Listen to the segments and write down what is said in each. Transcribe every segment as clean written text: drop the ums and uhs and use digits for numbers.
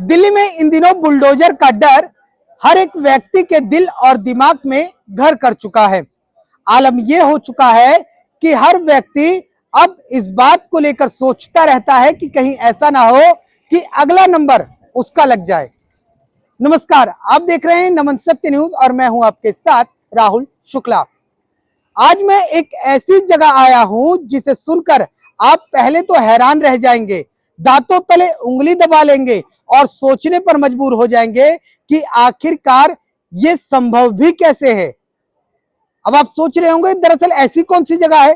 दिल्ली में इन दिनों बुलडोजर का डर हर एक व्यक्ति के दिल और दिमाग में घर कर चुका है। आलम यह हो चुका है कि हर व्यक्ति अब इस बात को लेकर सोचता रहता है कि कहीं ऐसा ना हो कि अगला नंबर उसका लग जाए। नमस्कार, आप देख रहे हैं नमन सत्य न्यूज और मैं हूं आपके साथ राहुल शुक्ला। आज मैं एक ऐसी जगह आया हूं जिसे सुनकर आप पहले तो हैरान रह जाएंगे, दांतों तले उंगली दबा लेंगे और सोचने पर मजबूर हो जाएंगे कि आखिरकार ये संभव भी कैसे है। अब आप सोच रहे होंगे दरअसल ऐसी कौन सी जगह है,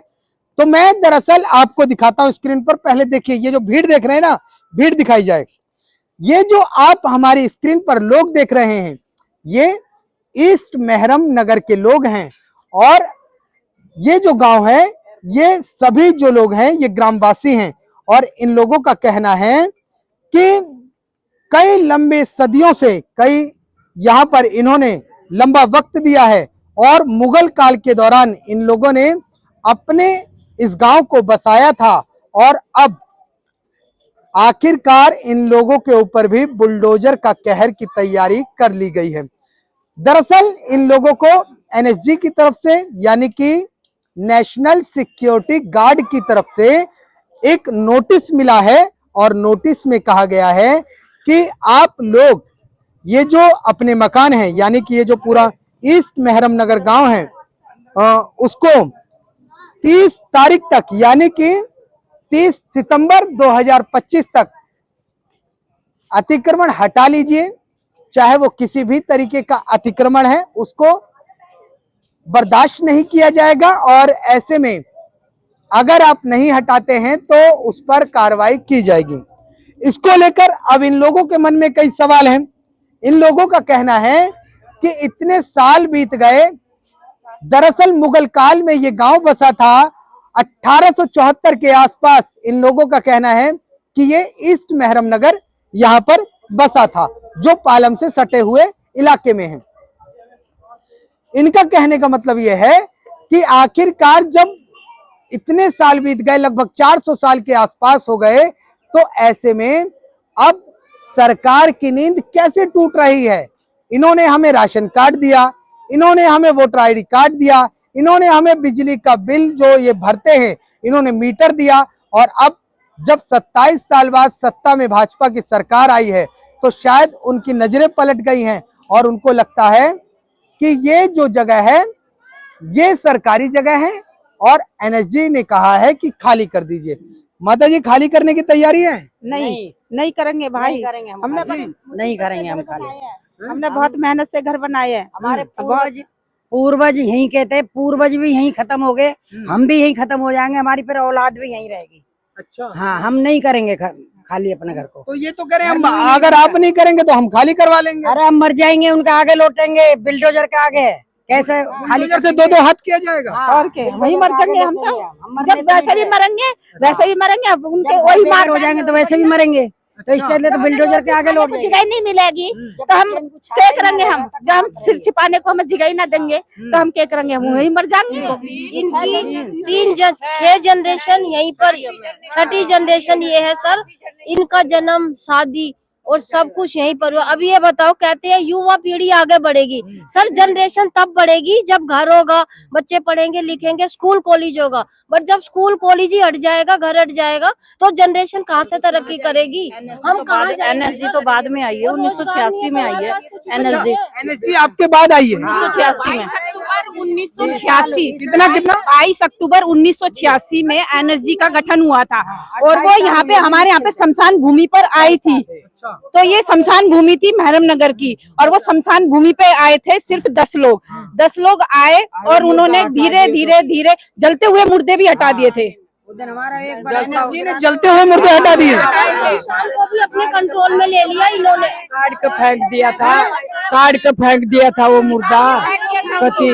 तो मैं दरअसल आपको दिखाता हूं स्क्रीन पर। पहले देखिए, ये जो भीड़ देख रहे हैं ना, भीड़ दिखाई जाए। ये जो आप हमारी स्क्रीन पर लोग देख रहे हैं, ये ईस्ट मेहरम नगर के लोग हैं और ये जो गांव है, ये सभी जो लोग हैं ये ग्रामवासी हैं और इन लोगों का कहना है कि कई लंबे सदियों से यहां पर इन्होंने लंबा वक्त दिया है और मुगल काल के दौरान इन लोगों ने अपने इस गांव को बसाया था और अब आखिरकार इन लोगों के ऊपर भी बुलडोजर का कहर की तैयारी कर ली गई है। दरअसल इन लोगों को एनएसजी की तरफ से, यानी कि नेशनल सिक्योरिटी गार्ड की तरफ से एक नोटिस मिला है और नोटिस में कहा गया है कि आप लोग ये जो अपने मकान हैं, यानी कि ये जो पूरा ईस्ट मेहरम नगर गांव है, उसको 30 तारीख तक, यानी कि 30 सितंबर 2025 तक अतिक्रमण हटा लीजिए। चाहे वो किसी भी तरीके का अतिक्रमण है, उसको बर्दाश्त नहीं किया जाएगा और ऐसे में अगर आप नहीं हटाते हैं तो उस पर कार्रवाई की जाएगी। इसको लेकर अब इन लोगों के मन में कई सवाल हैं। इन लोगों का कहना है कि इतने साल बीत गए, दरअसल मुगल काल में ये गांव बसा था 1874 के आसपास। इन लोगों का कहना है कि ये ईस्ट मेहरम नगर यहां पर बसा था, जो पालम से सटे हुए इलाके में है। इनका कहने का मतलब यह है कि आखिरकार जब इतने साल बीत गए, लगभग 400 साल के आसपास हो गए, तो ऐसे में अब सरकार की नींद कैसे टूट रही है। इन्होंने हमें राशन कार्ड दिया, इन्होंने हमें वोटर आईडी कार्ड दिया, इन्होंने हमें बिजली का बिल जो ये भरते हैं, इन्होंने मीटर दिया, और अब जब 27 साल बाद सत्ता में भाजपा की सरकार आई है तो शायद उनकी नजरें पलट गई हैं और उनको लगता है कि ये जो जगह है ये सरकारी जगह है और एनएसजी ने कहा है कि खाली कर दीजिए। माता जी, खाली करने की तैयारी है? नहीं करेंगे भाई, नहीं करेंगे नहीं करेंगे हम खाली। हमने बहुत मेहनत से घर बनाए हैं। हमारे पूर्वज यहीं के थे, पूर्वज भी यहीं खत्म हो गए, हम भी यहीं खत्म हो जाएंगे, हमारी फिर औलाद भी यहीं रहेगी। अच्छा हाँ, हम नहीं करेंगे खाली अपने घर को। तो ये तो करें हम, अगर आप नहीं करेंगे तो हम खाली करवा लेंगे। अरे हम मर जाएंगे, उनके आगे लौटेंगे, बिल्डोजर के आगे कैसे खाली से दो हाथ किया जाएगा। और क्या, वही मर जाएंगे हम तो। जब वैसे भी मरेंगे वैसे भी मरेंगे, उनके वही मार हो जाएंगे तो वैसे भी मरेंगे। तो इसलिए तो बिल्डोजर के आगे लौट जगह नहीं मिलेगी तो हम क्या करेंगे। हम जब हम सिर छिपाने को हमें जगह ना देंगे तो हम क्या करेंगे, हम वही मर जाएंगे। इनकी 6 जनरेशन यहीं पर, 6ठी जनरेशन ये है सर। इनका जन्म, शादी और सब कुछ यहीं पर हुआ। अब ये बताओ, कहते हैं युवा पीढ़ी आगे बढ़ेगी। सर जनरेशन तब बढ़ेगी जब घर होगा, बच्चे पढ़ेंगे लिखेंगे, स्कूल कॉलेज होगा। बट जब स्कूल कॉलेज ही हट जाएगा, घर हट जाएगा, तो जनरेशन कहाँ से तरक्की करेगी। हम कहाँ जाएंगे। एनएसजी तो बाद में आई है, 1986 में आई है एनएसजी आपके बाद आई है 1986 में। 1986 कितना 22 अक्टूबर 1986 में एनएसजी का गठन हुआ था और वो यहाँ पे हमारे यहाँ पे शमशान भूमि पर आई थी। तो ये शमशान भूमि थी मेहरम नगर की और वो शमशान भूमि पे आए थे सिर्फ 10 लोग। 10 लोग आए और उन्होंने धीरे धीरे धीरे जलते हुए मुर्दे भी हटा दिए थे। एनएसजी ने जलते हुए मुर्दे हटा दिए, शमशान को भी अपने कंट्रोल में ले लिया इन्होंने। काट के फेंक दिया था काट के फेंक दिया था वो मुर्दा पति।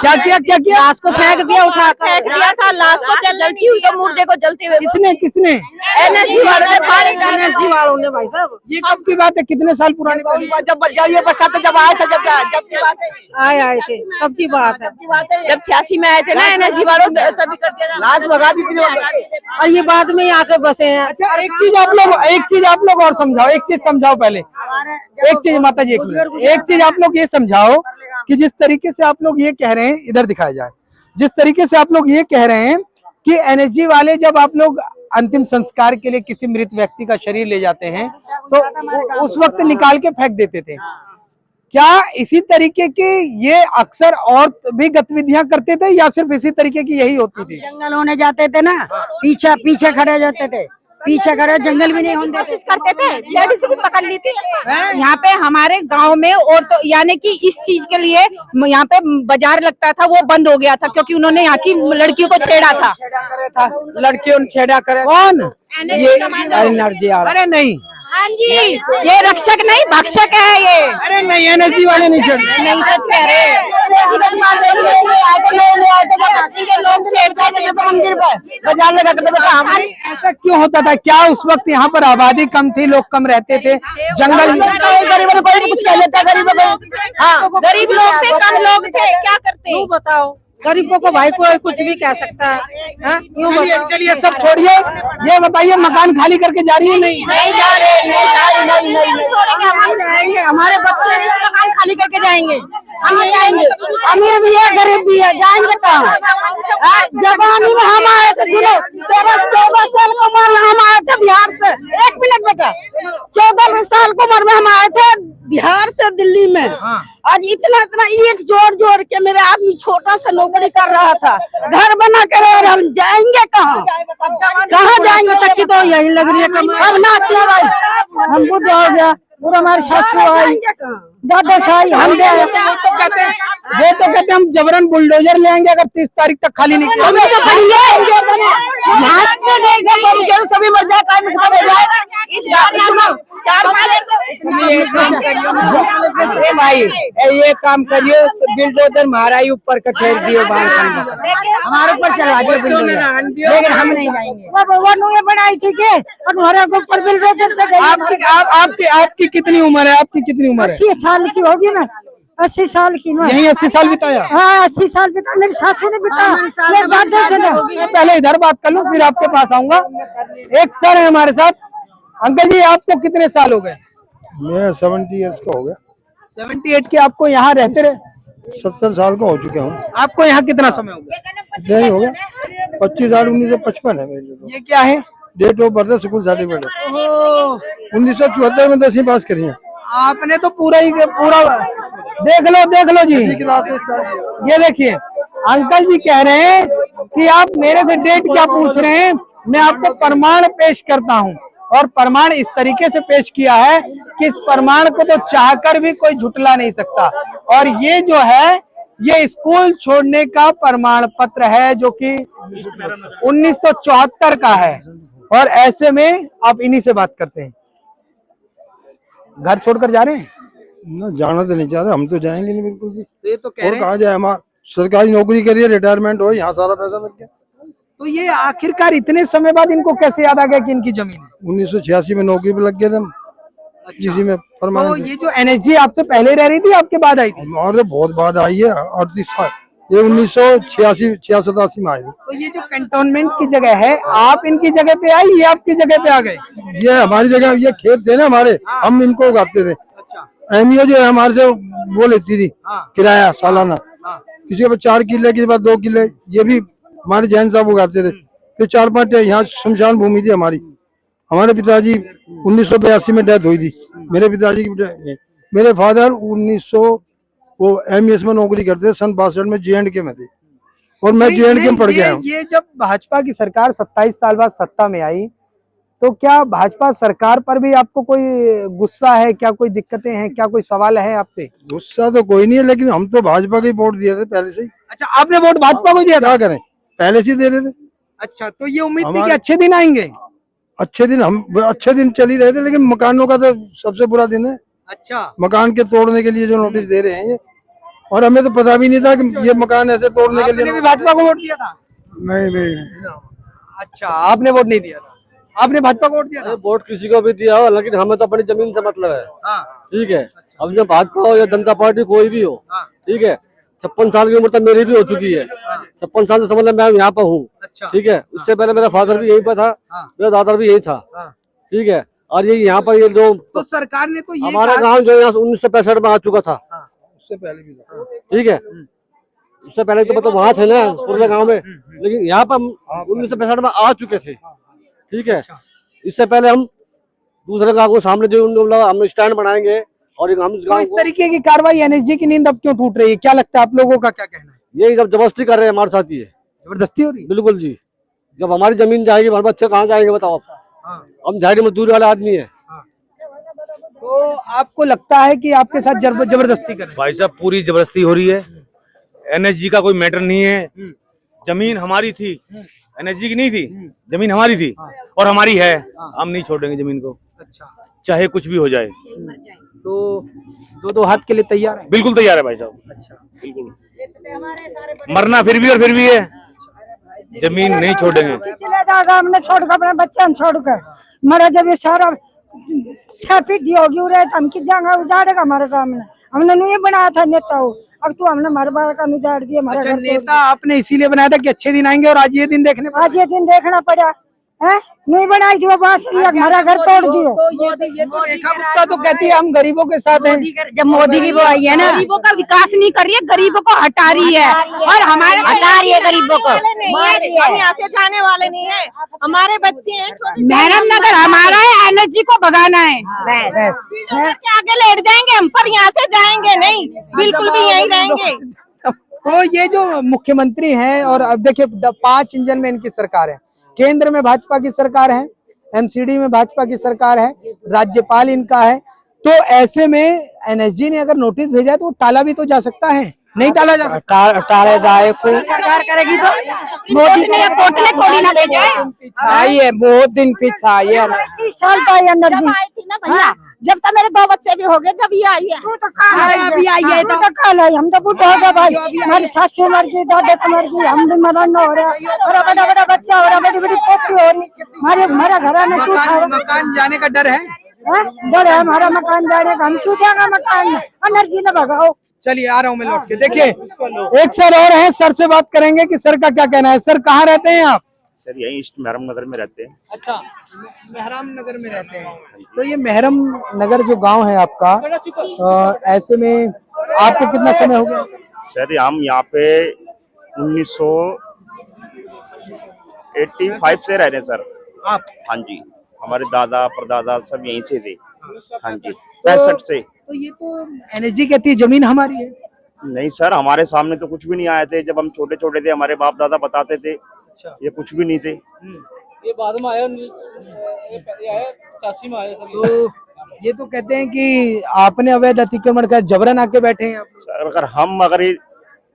क्या किया लाश को फेंक दिया, उठा फेंक दिया था लाश को, जलती हुई तो मुर्दे को जलते हुए। किसने एनर्जी वालों ने, एनर्जी वालों ने भाई साहब। ये कब की बात है, कितने साल पुरानी बात है? जब ये बरसात जब आया था, जब की बात है, आए थे कब की बात है, जब 86 में आए थे ना एनर्जी वालों, तभी कर दिया, लाश भगा दी थी और ये बाद में आके बसे हैं। अच्छा, एक चीज आप लोग और समझाओ, एक चीज समझाओ पहले, एक चीज माता जी, एक चीज आप लोग ये समझाओ कि जिस तरीके से आप लोग ये कह रहे हैं, इधर दिखाया जाए, जिस तरीके से आप लोग ये कह रहे हैं कि एनएसजी वाले जब आप लोग अंतिम संस्कार के लिए किसी मृत व्यक्ति का शरीर ले जाते हैं तो उस वक्त निकाल के फेंक देते थे, क्या इसी तरीके की ये अक्सर और भी गतिविधियां करते थे या सिर्फ इसी तरीके की यही होती थी? जंगल होने जाते थे ना, पीछे खड़े जाते थे, पीछे खड़े, जंगल भी नहीं होने कोशिश करते थे, लेडीज भी पकड़ ली थी यहाँ पे हमारे गांव में। और तो यानी कि इस चीज के लिए यहाँ पे बाजार लगता था, वो बंद हो गया था क्योंकि उन्होंने यहाँ की लड़कियों को छेड़ा था। लड़कियों ने छेड़ा करे, कौन? ये एनर्जी। अरे नहीं, हाँ जी, ये रक्षक नहीं भक्षक है ये। अरे नहीं, एनएसजी वाले नहीं छेड़, नहीं कह रहे मंदिर पर बाजार लगा। ऐसा क्यों होता था? क्या उस वक्त यहाँ पर आबादी कम थी, लोग कम रहते थे, जंगल गरीबों कोई भी कुछ कह लेता, गरीबों को, हाँ गरीब लोग थे, कम लोग थे, क्या करते बताओ, गरीबों को भाई कोई कुछ भी कह सकता है। चलिए सब छोड़िए, ये बताइए मकान खाली करके जा रही है? नहीं जा रहे, नहीं छोड़ेंगे, हम जाएंगे, हमारे बच्चे भी मकान खाली करके जाएंगे, हम जाएंगे, अमीर भी है गरीब भी है, जाएंगे कहाँ? जवानी में हम आए थे, सुनो 13-14 साल की उम्र में हम आए थे बिहार से, 1 मिनट बेटा, 14 साल की उम्र में हम आए थे बिहार से दिल्ली में। आज इतना ईंट जोड़ के मेरे आदमी छोटा सा नौकरी कर रहा था, घर बना कर, और हम जाएंगे कहाँ जाएंगे? तक की तो यही लग रही है, अब ना किया भाई, हम बुढ़ हो गया, पूरा हमारे सासू आई, दादा साई, हम तो कहते हैं हम जबरन बुलडोजर ले आएंगे अगर 30 तारीख तक खाली नहीं किया। सभी मर जाए, काम खत्म हो जाएगा इस भाई, ये काम करिए, बुलडोजर महाराई ऊपर का ठेर दियो, हमारे ऊपर चला दिया बुलडोजर, लेकिन हम नहीं जाएंगे। वो बनाई थी के हमारे ऊपर बुलडोजर से गई। आपकी कितनी उम्र है? आपकी कितनी उम्र है? 80 साल की होगी ना, 80 साल की ना। यही 80 साल बिताया? हाँ 80 साल बिता, मेरी सासू ने बिताया, मेरे दादा से ना। मैं पहले इधर बात कर लूं, फिर आपके पास आऊंगा। एक सर है हमारे साथ। अंकल जी, आपको कितने साल हो गए? मैं 70 इयर्स का हो गया। 78 के आपको यहाँ रहते रहे? 70 साल का हो चुका हूँ। आपको यहाँ कितना समय हो गया? यही हो गया 25 साल, 1955 है मेरे लिए। ये क्या है? Date of birth, school certificate. 1974 में 10वीं पास करी है। आपने तो पूरा देख लो जी, ये देखिए अंकल जी कह रहे हैं कि आप मेरे से डेट क्या पूछ रहे हैं, मैं आपको प्रमाण पेश करता हूं, और प्रमाण इस तरीके से पेश किया है कि इस प्रमाण को तो चाहकर भी कोई झुटला नहीं सकता। और ये जो है, ये स्कूल छोड़ने का प्रमाण पत्र है जो कि 1974 का है। और ऐसे में आप इन्हीं से बात करते हैं, घर छोड़कर जा रहे हैं? ना, जाना तो नहीं चाह रहे, हम तो जाएंगे नहीं बिल्कुल भी। तो ये तो कह और रहे कहाँ जाए, हमारा सरकारी नौकरी करिए, रिटायरमेंट हो, यहाँ सारा पैसा लग गया। तो ये आखिरकार इतने समय बाद इनको कैसे याद आ गया कि इनकी जमीन है? 1986 में नौकरी पे लग गए थे हम, इसी में तो परमानेंट। ये जो एनएसजी आपसे पहले रह रही थी, आपके बाद आई थी? और बहुत बाद आई है, 38 साल, ये 1986-87 में आई थी। तो ये जो कंटोनमेंट की जगह है, आप इनकी जगह पे आई, ये आपकी जगह पे आ गए? ये हमारी जगह, ये खेत थे ना हमारे, हम इनको उगाते थे। एमईओ जो है हमारे से वो लेती थी किराया सालाना, किसी के पास 4 किले, किसी के पास 2 किले, ये भी हमारे जैन साहब उगाते थे। तो 4-5 यहाँ शमशान भूमि थी हमारी। हमारे पिताजी 1982 में डेथ हुई थी मेरे पिताजी की। मेरे फादर 1900 वो एमईएस में नौकरी करते थे, सन 62 में J&K में थे, और मैं J&K में पढ़ गया हूँ। ये जब भाजपा की सरकार 27 साल बाद सत्ता में आई, तो क्या भाजपा सरकार पर भी आपको कोई गुस्सा है? क्या कोई दिक्कतें हैं? क्या कोई सवाल है आपसे? गुस्सा तो कोई नहीं है, लेकिन हम तो भाजपा के वोट दिए थे पहले से ही। अच्छा, आपने वोट भाजपा को दिया था? क्या करें, पहले से ही दे रहे थे। अच्छा, तो ये उम्मीद थी कि अच्छे दिन आएंगे? अच्छे दिन चल ही रहे थे, लेकिन मकानों का तो सबसे बुरा दिन है। अच्छा, मकान के तोड़ने के लिए जो नोटिस दे रहे हैं ये, और हमें तो पता भी नहीं था कि ये मकान ऐसे तोड़ने के आपने लिए। भी भाजपा को वोट दिया था? नहीं। अच्छा, आपने वोट नहीं दिया था, आपने भाजपा को वोट दिया था? वोट किसी को भी दिया हो, लेकिन हमें तो अपनी जमीन से मतलब है। हाँ, ठीक है, अब जो भाजपा हो या जनता पार्टी कोई भी हो, हाँ। ठीक है, 56 साल की उम्र तक मेरी भी हो चुकी है। 56 साल से समझ लो मैं यहाँ पर हूँ। अच्छा, ठीक है, उससे पहले मेरा फादर भी यहीं पर था, हाँ। मेरा दादा भी यही था। हाँ। ठीक है, और ये यहाँ पर ये जो तो सरकार ने तो ये हमारा कहा- गांव जो यहाँ 1965 में आ चुका था। उससे पहले भी था। ठीक है, उससे पहले तो मतलब वहाँ थे ना पुराने गांव में, लेकिन यहाँ पर 1965 में आ चुके थे। ठीक है, इससे पहले हम दूसरे गांव को सामने जो हम स्टैंड बनाएंगे और हम इस तो गांव इस को तरीके की कार्रवाई एनएसजी की नींद अब क्यों टूट रही है? क्या लगता है आप लोगों का, क्या कहना है? यही जब जबरदस्ती कर रहे हैं हमारे साथ, ये जबरदस्ती हो रही है? बिल्कुल जी। जब हमारी जमीन जाएगी हमारे बच्चे कहाँ जाएंगे बताओ आप? हाँ। हम झाड़ी मजदूरी वाले आदमी है। तो आपको लगता है कि आपके साथ जबरदस्ती कर रहे हैं? भाई साहब पूरी जबरदस्ती हो रही है। एनएसजी का कोई मैटर नहीं है, जमीन हमारी थी, एनएसजी की नहीं थी, जमीन हमारी थी और हमारी है। हम नहीं छोड़ेंगे जमीन को, अच्छा, चाहे कुछ भी हो जाए। तो दो हाथ के लिए तैयार है? बिल्कुल तैयार है भाई साहब, अच्छा, बिल्कुल। मरना फिर भी और फिर भी है, जमीन नहीं छोड़ेंगे। चले जाएगा, हमने छोड़कर अपने बच्चे हम छोड़कर मरा। जब ये सारा छह पीट दी होगी उरे तो हम किस जाएंगे, उजाड़ेगा हमारे काम में। हमने नहीं बनाया था नेता हो, अब तू हमने हमारे बार का उजाड़ दिया हमारा अच्छा, घर तोड़ नेता आपने इसीलिए बनाया था कि अच्छे दिन आएंगे और आज ये दिन देखने दिया। आज ये दिन देखना पड़ा है, नहीं बनाई थी वो बात, हमारा घर तोड़ दियो। ये तो रेखा गुप्ता तो कहती है हम गरीबों के साथ हैं। जब मोदी की वो आई है ना, गरीबों का विकास नहीं कर रही है, गरीबों को हटा रही है और हमारे हटा रही है गरीबों को। हम यहाँ से जाने वाले नहीं है, हमारे बच्चे हैं। महरम नगर हमारा है, एनर्जी को भगाना है। के आगे लेट जाएंगे हम, पर यहाँ से जाएंगे नहीं, बिल्कुल भी यहीं रहेंगे। तो ये जो मुख्यमंत्री हैं, और अब देखिए 5 इंजन में इनकी सरकार है, केंद्र में भाजपा की सरकार है, एमसीडी में भाजपा की सरकार है, राज्यपाल इनका है, तो ऐसे में एनएसजी ने अगर नोटिस भेजा है तो टाला भी तो जा सकता है, नहीं टाला जा सकता? टाले जाए कोई सरकार करेगी तो मोदी ने या कोर्ट ने थोड़ी ना भेजा है। आई है, बहुत दिन पीछा आई है। 30 साल का अंदर जब आई थी ना भैया, जब तक मेरे 2 बच्चे भी हो गए जब ये आई है। अभी आई है तो कल आई, हम तो बूढ़े हो गए भाई। हमारी सासू मर गई, दादा मर गई, हम भी मरण हो रहा है, और बड़ा बड़ा बच्चा हो रहा, बड़ी बड़ी पोती हो रही। हमारा घर में क्यों था? मकान जाने का डर है? डर है हमारा मकान जाने का, हम क्यों जाएंगे मकान में? एनर्जी न भगाओ। चलिए आ रहा हूँ मैं लौट के। देखिए एक सर और हैं, सर से बात करेंगे कि सर का क्या कहना है। सर कहाँ रहते हैं आप? सर यही ईस्ट महरम नगर में रहते हैं। अच्छा, मेहराम नगर में रहते हैं। तो ये मेहरम नगर जो गांव है आपका, ऐसे में आपको कितना समय हो गया? सर हम यहाँ पे 1985 से रह रहे हैं सर। आप? हाँ जी, हमारे दादा परदादा सब यहीं से थे। हाँ जी, 65 से। तो ये तो एनएसजी कहती है जमीन हमारी है। नहीं सर, हमारे सामने तो कुछ भी नहीं आए थे। जब हम छोटे छोटे थे हमारे बाप दादा बताते थे, ये कुछ भी नहीं थे। ये बाद में आया, 85 में आया। तो ये तो कहते हैं कि आपने अवैध अतिक्रमण कर जबरन आके बैठे हैं आप। सर अगर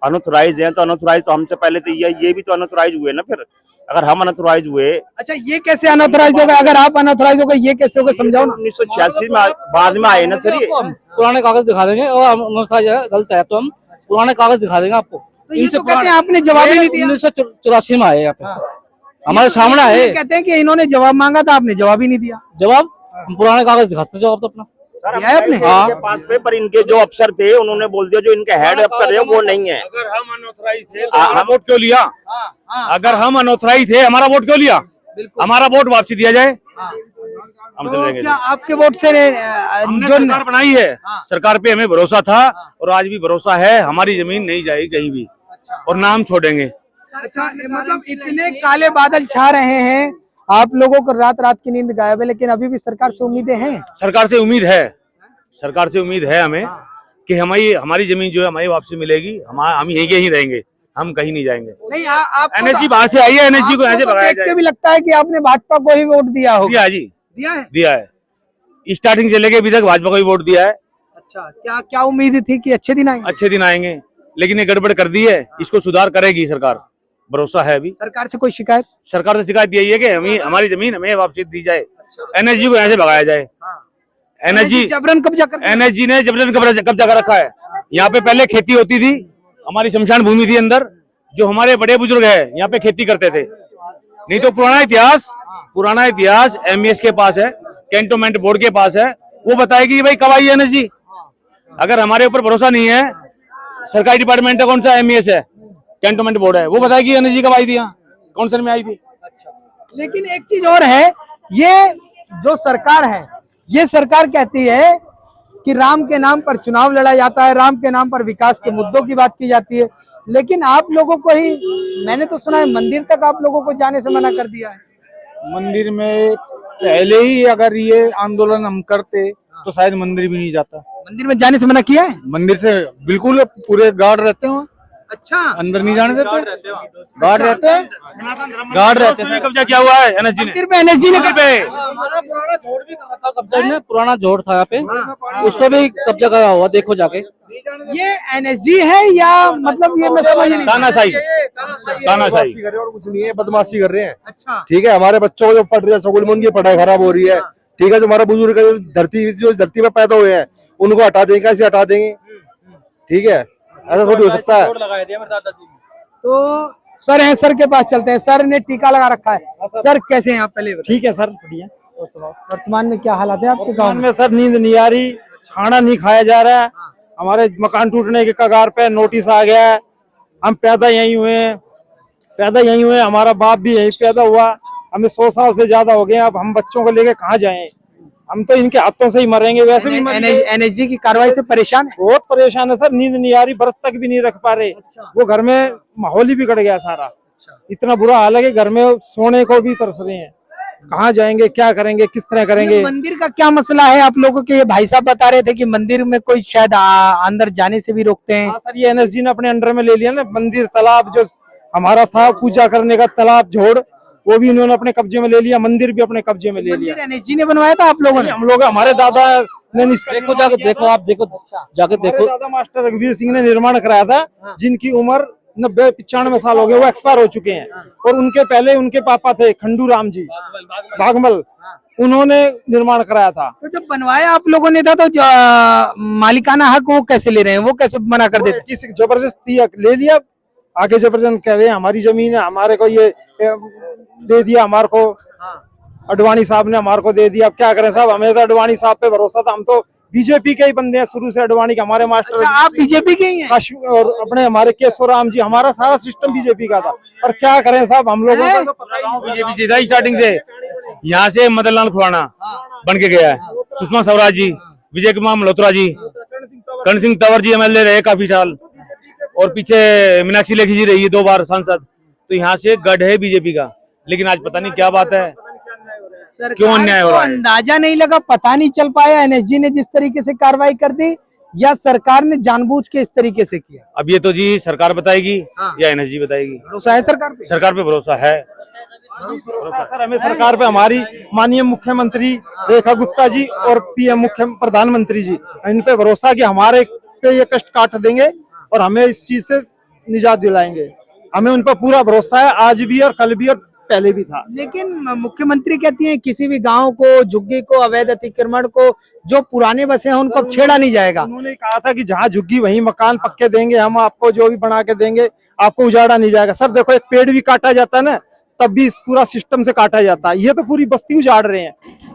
अनऑथराइज हैं तो अनऑथराइज तो हमसे पहले तो ये भी तो अनऑथराइज हुए ना। फिर अगर हम अनऑथराइज हुए, अच्छा ये कैसे अनऑथराइज होगा? अगर आप अनऑथराइज हो गए ये कैसे होगा, समझाओ ना। 1986 में बाद में आए ना सर ये। पुराने कागज दिखा देंगे और गलत है तो हम पुराने कागज दिखा देंगे आपको। तो ये तो कहते हैं आपने जवाब ही नहीं दिया। 1984 में आए यहाँ पे, हमारे सामने ये आए। कहते हैं कि इन्होंने जवाब मांगा था, आपने जवाब ही नहीं दिया। जवाब हम पुराने कागज दिखाते, जवाब तो अपना सर दिया है आपने? इनके पास पे, पर इनके जो अफसर थे उन्होंने बोल दिया जो इनके हेड अफसर है वो नहीं है। अगर हम अनऑथराइज थे तो हमारा वोट क्यों लिया? अगर हम अनऑथराइज थे हमारा वोट क्यों लिया? हमारा वोट वापसी दिया जाए, हम चले तो जाएंगे। क्या आपके वोट से हमने जो सरकार बनाई है, सरकार पे हमें भरोसा था और आज भी भरोसा है। हमारी जमीन नहीं जाएगी कहीं भी और नाम छोड़ेंगे। अच्छा, मतलब इतने काले बादल छा रहे हैं, आप लोगों को रात रात की नींद गायब है, लेकिन अभी भी सरकार से उम्मीदें हैं? सरकार से उम्मीद है, सरकार से उम्मीद है हमें कि हमारी जमीन जो है हमारी वापसी मिलेगी। हम यहीं के ही रहेंगे, हम कहीं नहीं जाएंगे। नहीं आप एनएसजी बाहर से आई है, एनएसजी को यहाँ से भगाया जाए। भी लगता है कि आपने भाजपा को ही वोट दिया होगा। दिया जी, दिया है? दिया है। स्टार्टिंग से लेके अभी तक भाजपा को ही वोट दिया है। अच्छा, क्या उम्मीद थी कि अच्छे दिन आएंगे? अच्छे दिन आएंगे, लेकिन ये गड़बड़ कर दी है, इसको सुधार करेगी सरकार, भरोसा है। अभी सरकार से कोई शिकायत? सरकार से शिकायत यही है कि हमारी जमीन हमें वापसी दी जाए, एनएसजी को यहाँ से भगाया जाए। एनर्जी जबरन कब्जा कर एनर्जी ने जबरन कब्जा कर रखा है। यहाँ पे पहले खेती होती थी, हमारी शमशान भूमि थी अंदर, जो हमारे बड़े बुजुर्ग है यहाँ पे खेती करते थे। नहीं तो पुराना इतिहास एमईएस के पास है, कैंटोनमेंट बोर्ड के पास है, वो बताएगी भाई कब आई एनर्जी। अगर हमारे ऊपर भरोसा नहीं है, सरकारी डिपार्टमेंट है, कौन सा एमईएस है, कैंटोनमेंट बोर्ड है, वो बताएगी एनर्जी कब आई थी, यहाँ कौन सन में आई थी। लेकिन एक चीज और है, ये जो सरकार है, ये सरकार कहती है कि राम के नाम पर चुनाव लड़ा जाता है, राम के नाम पर विकास के मुद्दों की बात की जाती है, लेकिन आप लोगों को ही, मैंने तो सुना है मंदिर तक आप लोगों को जाने से मना कर दिया है। मंदिर में पहले ही अगर ये आंदोलन हम करते तो शायद मंदिर भी नहीं जाता। मंदिर में जाने से मना किया है? मंदिर से बिल्कुल पूरे गार्ड रहते हो, अच्छा, अंदर नहीं जाने देते, गार्ड रहते हैं, गार्ड रहते हैं। कब्जा क्या हुआ है एनर्जी ने? मंदिर पे एनर्जी ने हमारा पुराना जोड़ भी कब्जा में, पुराना जोड़ था यहाँ पे, उसको भी कब्जा करा हुआ, देखो जाके। ये एनर्जी है या मतलब ये मैं समझ नहीं। तानाशाही और कुछ नहीं है, बदमाशी कर रहे हैं। अच्छा, ठीक है, हमारे बच्चों को जो पढ़ रहे हैं स्कूल में, उनकी पढ़ाई खराब हो रही है। ठीक है, जो हमारा बुजुर्ग जो धरती पे पैदा हुए हैं उनको हटा देंगे, कैसे हटा देंगे? ठीक है, ऐसा थोड़ी हो सकता है। तो सर हैं, सर के पास चलते हैं। सर ने टीका लगा रखा है। सर कैसे हैं आप, पहले बताइए। ठीक है सर, बढ़िया। वर्तमान में क्या हालात है आपके गांव में? सर नींद नहीं आ रही, खाना नहीं खाया जा रहा है, हमारे मकान टूटने के कगार पे, नोटिस आ गया है। हम पैदा यहीं हुए हैं, हमारा बाप भी यहीं पैदा हुआ, हमें 100 साल से ज्यादा हो गए। अब हम बच्चों को लेके कहाँ जाएं? हम तो इनके हाथों से ही मरेंगे, वैसे भी एनर्जी की कार्रवाई से परेशान है। बहुत परेशान है सर, नींद नहीं आ रही, बरस तक भी नहीं रख पा रहे। वो घर में माहौल ही बिगड़ गया सारा, इतना बुरा हाल है कि घर में सोने को भी तरस रहे हैं। कहाँ जाएंगे, क्या करेंगे, किस तरह करेंगे? मंदिर का क्या मसला है आप लोगों के? ये भाई साहब बता रहे थे कि मंदिर में कोई शायद अंदर जाने से भी रोकते हैं। हाँ सर, ये एनएसजी ने अपने अंडर में ले लिया ना, मंदिर तालाब जो हमारा था पूजा करने का तालाब जोड़, वो भी इन्होंने अपने कब्जे में ले लिया, मंदिर भी अपने कब्जे में ले लिया। एनर्जी ने बनवाया था आप लोगों ने? हम लोग, हमारे दादा ने देखो जाके देखो, आप देखो जाके देखो, दादा मास्टर रघुवीर सिंह ने निर्माण कराया था, जिनकी उम्र 90-95 साल हो गए, वो एक्सपायर हो चुके हैं। और उनके पहले उनके पापा थे खंडू राम जी भागमल, उन्होंने निर्माण कराया था। तो जब बनवाया आप लोगों ने था, तो मालिकाना हक वो कैसे ले रहे हैं, वो कैसे मना कर देते? किसी जबरदस्ती ले लिया, आगे जबरदस्ती कह रहे हैं हमारी जमीन है, हमारे को ये दे दिया, हमारे को अडवाणी साहब ने हमारे को दे दिया। अब क्या करें साहब, हमें तो अडवाणी साहब पे भरोसा था, हम तो बीजेपी के ही बंदे हैं शुरू से, अडवाणी के हमारे मास्टर। अच्छा, आप बीजेपी के ही हैं? और अपने हमारे केशवराम जी, हमारा सारा सिस्टम बीजेपी का था। पर क्या करें साहब, हम लोगों का तो पता ही नहीं। बीजेपी से था स्टार्टिंग से। यहाँ से मदन लाल खुराना बन के गया है, सुषमा स्वराज जी, विजय कुमार मल्होत्रा जी, कर्ण सिंह तंवर जी एमएलए रहे काफी साल, और पीछे मीनाक्षी लेखी जी रही है 2 बार सांसद। तो यहाँ से गढ़ है बीजेपी का, लेकिन आज पता नहीं क्या बात है, क्यों अन्याय हो रहा है? अंदाजा नहीं लगा, पता नहीं चल पाया एनएसजी ने जिस तरीके से कार्रवाई कर दी, या सरकार ने जानबूझ के इस तरीके से किया? अब ये तो जी सरकार बताएगी या एनर्जी बताएगी। भरोसा है सरकार पे? सरकार पे भरोसा है सर, हमें सरकार पे, हमारी माननीय मुख्यमंत्री रेखा गुप्ता जी और पीएम मुख्य प्रधानमंत्री जी, इन पे भरोसा कि हमारे पे ये कष्ट काट देंगे और हमें इस चीज से निजात दिलाएंगे। हमें उन पर पूरा भरोसा है, आज भी और कल भी और पहले भी था। लेकिन मुख्यमंत्री कहती हैं किसी भी गांव को, झुग्गी को, अवैध अतिक्रमण को, जो पुराने बसे हैं उनको अब छेड़ा नहीं जाएगा। उन्होंने कहा था कि जहाँ झुग्गी वहीं मकान पक्के देंगे हम आपको, जो भी बना के देंगे आपको उजाड़ा नहीं जाएगा। सर देखो, एक पेड़ भी काटा जाता है ना, तब भी इस पूरा सिस्टम से काटा जाता है। ये तो पूरी बस्ती उजाड़ रहे हैं।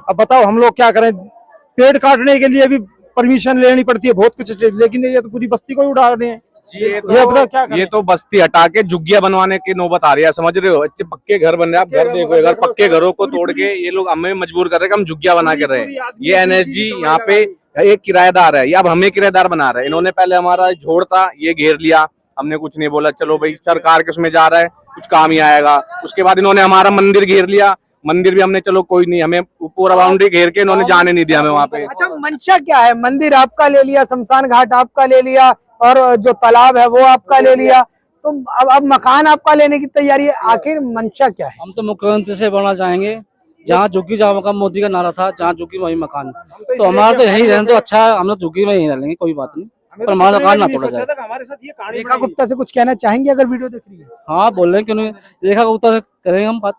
अब बताओ हम लोग क्या करें? पेड़ काटने के लिए भी परमिशन लेनी पड़ती है, बहुत कुछ, लेकिन ये तो पूरी बस्ती को उड़ा रहे हैं। ये तो बस्ती हटा के झुग्गियां बनवाने की नौबत आ रही है, समझ रहे हो? अच्छे पक्के घर बन रहे हैं, आप घर देखो, अगर पक्के घरों को तोड़ के ये लोग हमें मजबूर कर रहे हैं कि हम झुग्गियां बना के रहे। ये एनएसजी यहाँ पे एक किराएदार है, या अब हमें किराएदार बना रहे हैं। इन्होंने पहले हमारा झोड़ था, ये घेर लिया, हमने कुछ नहीं बोला, चलो भाई सरकार के उसमें जा रहा है, कुछ काम ही आएगा। उसके बाद इन्होंने हमारा मंदिर घेर लिया, मंदिर भी हमने चलो कोई नहीं, हमें पूरा बाउंड्री घेर के इन्होंने जाने नहीं दिया हमें वहाँ पे। अच्छा, मंशा क्या है? मंदिर आपका ले लिया, शमशान घाट आपका ले लिया, और जो तालाब है वो आपका ले लिया, तो अब मकान आपका लेने की तैयारी है। आखिर मंशा क्या है? हम तो मुख्यमंत्री से बोलना चाहेंगे, जहाँ झुग्गी जहाँ मकान, मोदी का नारा था जहाँ झुग्गी वही मकान, तो हमारा तो यही रहने तो अच्छा है, हम लोग झुग्गी में ही रह लेंगे, कोई बात नहीं, पर हमारा मकान ना तोड़ा जाए। रेखा गुप्ता से कुछ कहना चाहेंगे अगर वीडियो देख रही है? हाँ बोल रहे हैं, क्यों नहीं, रेखा गुप्ता से करेंगे हम बात,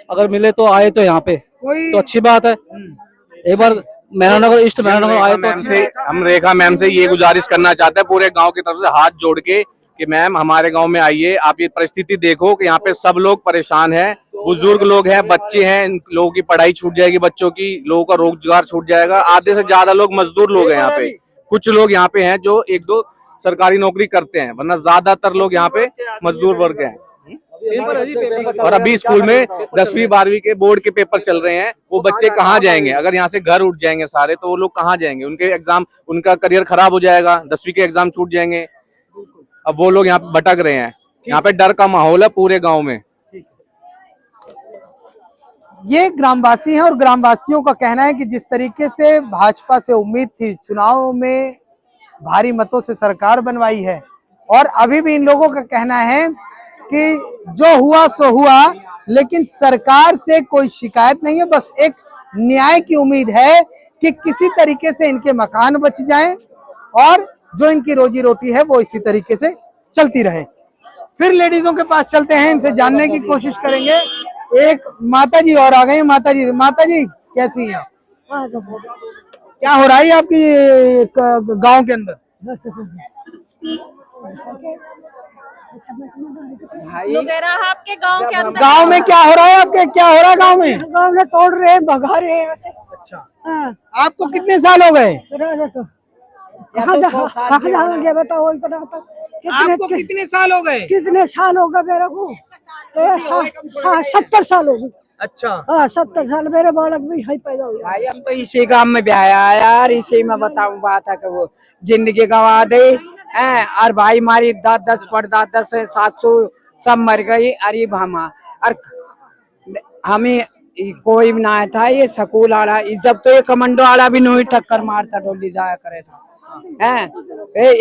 अगर मिले तो आए तो यहाँ पे कोई तो अच्छी बात है। एक बार मेहरानगर ईस्ट मेहरानगर आए मैम से हम रेखा मैम से ये गुजारिश करना चाहते हैं पूरे गांव की तरफ से हाथ जोड़ के कि मैम हमारे गांव में आइए, आप ये परिस्थिति देखो कि यहाँ पे सब लोग परेशान हैं, बुजुर्ग लोग हैं, बच्चे हैं, इन लोगों की पढ़ाई छूट जाएगी, बच्चों की, लोगों का रोजगार छूट जाएगा। आधे से ज्यादा लोग मजदूर लोग हैं यहाँ पे, कुछ लोग यहाँ पे हैं जो 1-2 सरकारी नौकरी करते हैं, वरना ज्यादातर लोग यहाँ पे मजदूर वर्ग हैं। और अभी स्कूल में 10वीं 12वीं के बोर्ड के पेपर चल रहे हैं, वो बच्चे कहाँ जाएंगे? अगर यहाँ से घर उठ जाएंगे सारे तो वो लोग कहाँ जाएंगे? उनके एग्जाम, उनका करियर खराब हो जाएगा, 10वीं के एग्जाम छूट जाएंगे। अब वो लोग यहाँ पे भटक रहे हैं, यहाँ पे डर का माहौल है पूरे गांव में। ये ग्रामवासी हैं और ग्रामवासियों का कहना है कि जिस तरीके से भाजपा से उम्मीद थी, चुनाव में भारी मतों से सरकार बनवाई है, और अभी भी इन लोगों का कहना है कि जो हुआ सो हुआ, लेकिन सरकार से कोई शिकायत नहीं है, बस एक न्याय की उम्मीद है कि किसी तरीके से इनके मकान बच जाएं और जो इनकी रोजी रोटी है वो इसी तरीके से चलती रहे। फिर लेडीजों के पास चलते हैं, इनसे जानने की कोशिश करेंगे। एक माता जी और आ गई। माता जी कैसी हैं? क्या हो रहा है आपकी गांव के अंदर? आपके गांव के अंदर गांव में क्या हो रहा है आपके? क्या हो रहा है गांव में? गाँव में तोड़ रहे हैं, भगा रहे हैं। अच्छा, आपको कितने साल हो गए? कहाँ जाएंगे बताओ? इतना आपको कितने साल हो गए? कितने साल हो गए मेरे को? 70 साल हो गए। अच्छा, हाँ 70 साल। मेरे बालक भी यही पैदा हुए। भाई हम तो इसी गांव में ब्याया यार, इसी में बताऊं बात है कि वो जिंदगी गंवा दे हैं। और भाई हमारी 10 परदादा से 700 सब मर गई। अरे भामा, और हमें कोई भी ना था। ये स्कूल वाला, जब तो ये कमांडो वाला भी नहीं टक्कर मारता, डोली जाया करे था हैं।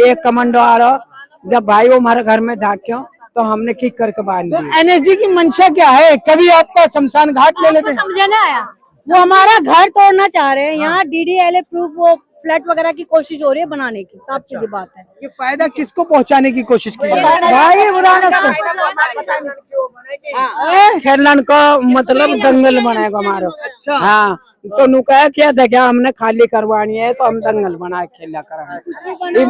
एक कमांडो वाला जब भाई वो हमारे घर में झाँक्यों तो हमने किक करके बांध तो दिया। एनएसजी की मंशा क्या है? कभी आपका शमशान घाट ले लेते हैं? समझे ना आया, वो हमारा घर तोड़ना चाह रहे हैं। यहाँ DDLA प्रूफ वो फ्लैट वगैरह की कोशिश हो रही है बनाने की, साफ सीधी बात है। ये फायदा किसको पहुंचाने की कोशिश की है? भाई बुराना खेलन का मतलब दंगल बनाएगा हमारा। अच्छा, हाँ तो नु कहा क्या जगह हमने खाली करवानी है तो हम दंगल बना के खेला करेंगे।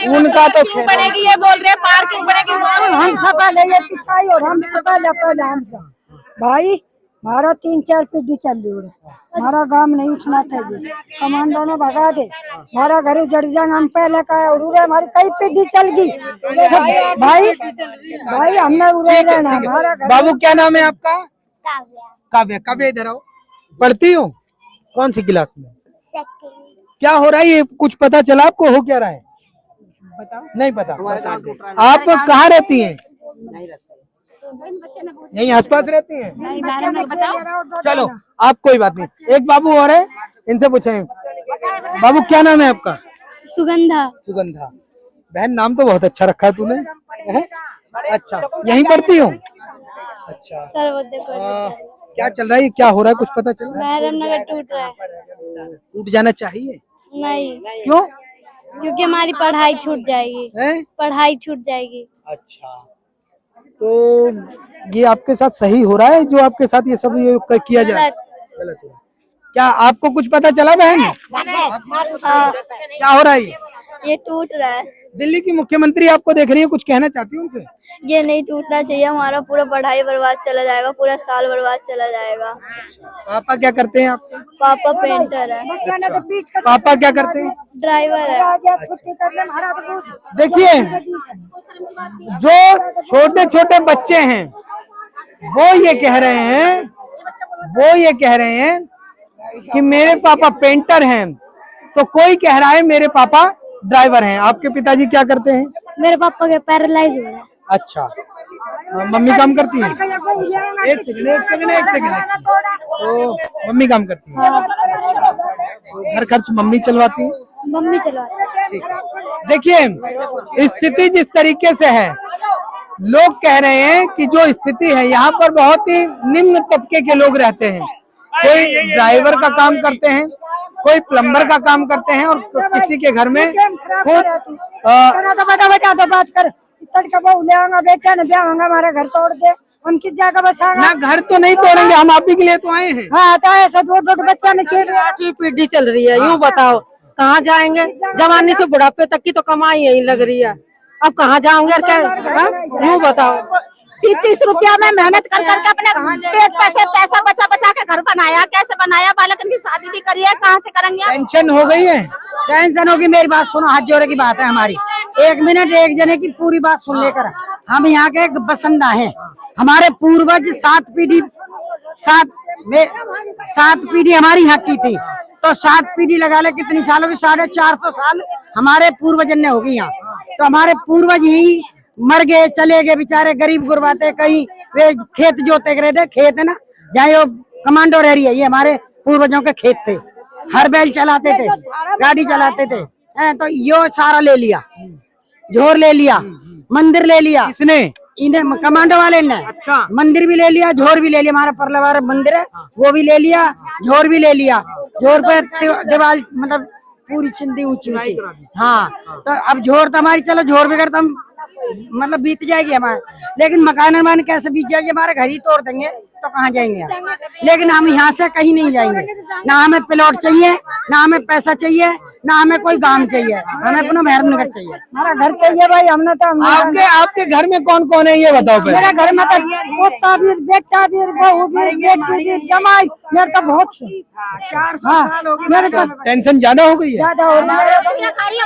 उनका तो बनेगी, ये बोल रहे हैं पार्किंग बनेगी। हम सपा ले पिछाई और हम सपा ले पहले हम सब। भाई हमारा 3-4 पीढ़ी चल रही है, हमारा गांव नहीं उठना चाहिए। कमांडो ने भगा दे, हमारा घर जड़ जाएंगे। हम पहले का हमारी कई पीढ़ी चल गई भाई हमने उड़े रहना। हमारा बाबू क्या नाम है आपका? काव्या। काव्या इधर आओ। पढ़ती हो? कौन सी क्लास में? क्या हो रहा है? ये कुछ पता चला आपको? हो क्या रहा है? नहीं पता। आप कहाँ रहती हैं? यहीं आसपास रहती हैं? चलो आप कोई बात नहीं। एक बाबू और है, इनसे पूछेंगे। बाबू क्या नाम है आपका? सुगंधा। सुगंधा। बहन नाम तो बहुत अच्छा रखा है तूने। है? अच्छा, यहीं पढ़ती हो? अच्छा, क्या चल रहा है? क्या हो रहा है? कुछ पता चल रहा है? महरम नगर टूट रहा है। टूट जाना चाहिए? नहीं, क्यों? क्योंकि हमारी पढ़ाई छूट जाएगी। है? पढ़ाई छूट जाएगी। अच्छा, तो ये आपके साथ सही हो रहा है जो आपके साथ ये सब ये किया जा रहा है? गलत हो रहा है। क्या आपको कुछ पता चला बहन? क्या हो रहा है? ये टूट रहा है। दिल्ली की मुख्यमंत्री आपको देख रही है, कुछ कहना चाहती हूँ उनसे? ये नहीं टूटना चाहिए। हमारा पूरा पढ़ाई बर्बाद चला जाएगा, पूरा साल बर्बाद चला जाएगा। पापा क्या करते हैं आपके? पापा पेंटर है। पापा क्या करते हैं? ड्राइवर है। देखिए, जो छोटे छोटे बच्चे हैं वो ये कह रहे हैं कि मेरे पापा पेंटर हैं, तो कोई कह रहा है मेरे पापा ड्राइवर हैं। आपके पिताजी क्या करते हैं? मेरे पापा के पैरालाइज हो गए। अच्छा, मम्मी काम करती हैं? एक सेकंड। तो मम्मी काम करती हैं, तो घर खर्च मम्मी चलवाती हैं? मम्मी चलवाती है। देखिए, स्थिति जिस तरीके से है, लोग कह रहे हैं कि जो स्थिति है यहाँ पर बहुत ही निम्न तबके के लोग रहते हैं। कोई ड्राइवर का काम करते हैं, कोई प्लम्बर का काम करते हैं, और किसी के घर में बात कर बेटा ने ब्याह होगा, हमारा घर तोड़ दे। उनकी जगह बचाना। ना घर तो नहीं तोड़ेंगे, हम आप ही के लिए तो आए हैं। हाँ तो ऐसा दो बच्चा ने खेल पीढ़ी चल रही है, यूँ बताओ कहाँ जाएंगे? जवानी से बुढ़ापे तक की तो कमाई यही लग रही है, अब कहाँ जाओगे? यूँ बताओ 30 रुपया में मेहनत कर करके अपने पेट पैसा बचा के घर बनाया, कैसे बनाया? बालकन की शादी भी करी है, कहाँ से करेंगे? टेंशन हो गई है? टेंशन होगी। मेरी बात सुनो, हाथ जोड़े की बात है हमारी, 1 मिनट एक जने की पूरी बात सुन लेकर। हम यहाँ के बसंदा हैं, हमारे पूर्वज 7 पीढ़ी हमारी यहाँ की थी, तो 7 पीढ़ी लगा ले कितनी सालों की, 450 साल हमारे पूर्वजन ने होगी यहाँ। तो हमारे पूर्वज ही मर गए, चले गए बेचारे, गरीब गुरबाते, कहीं वे खेत जोते करे थे, खेत है ना जहाँ वो कमांडो रह रही है, ये हमारे पूर्वजों के खेत थे, हर बैल चलाते थे, गाड़ी चलाते थे। तो यो सारा ले लिया, झोर ले लिया, मंदिर ले लिया। किसने? इन्हें कमांडो वाले ने। अच्छा। मंदिर भी ले लिया, झोर भी ले लिया, हमारा परलवार मंदिर है वो भी ले लिया, झोर भी ले लिया। झोर पे दीवार मतलब पूरी चिंदी ऊंची ऊंची। हाँ तो अब झोर तो हमारी, चलो झोर भी करता हम मतलब बीत जाएगी हमारे, लेकिन मकान निर्माण कैसे बीत जाएगी? हमारे घर ही तोड़ देंगे तो कहाँ जाएंगे हम? लेकिन हम यहाँ से कहीं नहीं जाएंगे, ना हमें प्लॉट चाहिए, ना हमें पैसा चाहिए, ना हमें कोई काम चाहिए, हमें अपना मेहरनगर चाहिए, हमारा घर चाहिए भाई। हमने तो आपके घर में कौन कौन है ये बताओ पहले। मेरे घर में तो पोता भी, बेटा भी, बहू भी, बेटी भी, जमाई, मेरे तो बहुत 400 साल हो गए। मेरे तो टेंशन ज्यादा हो गई है? ज्यादा हो रही